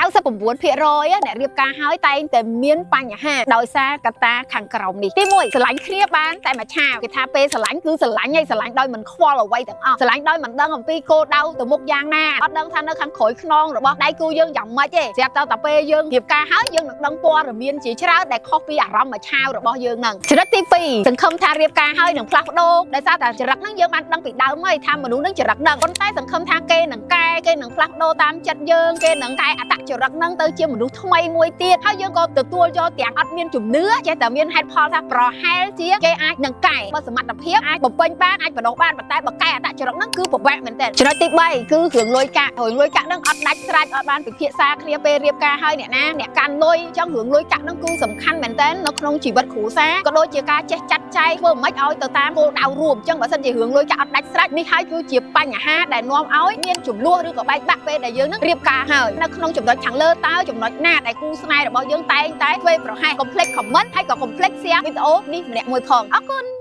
99%អ្នករៀបការហើយតែងតែមានបញ្ហាដោយសារកត្តាខាងក្រោមនេះទី1ស្រឡាញ់គ្នាបានតែមួយឆាវគេថាពេលស្រឡាញ់គឺស្រឡាញ់ហើយស្រឡាញ់ដោយមិនខ្វល់អ្វីទាំងអស់ស្រឡាញ់ដោយមិនដឹងអំពីគោលដៅទៅមុខយ៉ាងណាអត់ដឹងថានៅខាងក្រោយខ្នងរបស់ដៃគូយើងយ៉ាងម៉េចទេស្រាប់តែពេលយើងរៀបការហើយយើងនឹងដឹងព័ត៌មានជាច្រើនដែលខុសពីអារម្មណ៍មួយឆាវរបស់យើងហ្នឹងចំណុចទី2សង្ឃឹមថារៀបការហើយនឹងផ្លាស់ប្ដូរដោយសារតែចរិតហ្នឹងយើងបានដឹងពីដើមហើយថាមនុស្សហ្នឹងចរិតហ្នឹងប៉ុន្តែសង្ឃឹមថាគេនឹងកែគេនឹងផ្លាស់ប្ដូរតាមចិត្តយើងគេនឹងកែអត្តចរិតហ្នឹងទៅជាមនុស្សថ្មីមួយទៀតហើយយើងក៏ទទួលយកទាំងអត់មានជំនឿចេះតែមានហេតុផលថាប្រហែលជាគេអាចនឹងកែបើសមត្ថភាពអាចបំពេញបានអាចបណ្ដុះបានប៉ុន្តែបើកែអត្តចរិតហ្នឹងគឺពិបាកមែនទែនចំណុចទី3គឺរឿងលុយកាក់ហ្នឹងអត់ដាច់ស្រេចអត់បានពិភាក្សាគ្នាពេលរៀបការហើយអ្នកកាន់លុយអញ្ចឹងរឿងលុយកាក់ហ្នឹងគឺសំខាន់មែនទែននៅក្នុងជីវិតគ្រួសារក៏ដូចជាការចេះចាត់ចែងធ្វើមិនឲ្យទៅតាមគោលដៅរួមអញ្ចឹងបើសិនជារឿងលុយកាក់អត់ដាច់ស្រេចនេះហើយគឺជាបញ្ហាដែលនាំឲ្យមានចំនួនឬក៏បែកបាក់ពេលដែលយើងនឹងរៀបការហើយនៅក្នុងចំណុចខាងលើតើចំណុចណាដែលគូស្នេហ៍របស់យើងតែងតែធ្វើប្រហែសកុំភ្លេច comment ហើយក៏កុំភ្លេច share វីដេអូនេះម្នាក់មួយផងអរគុណ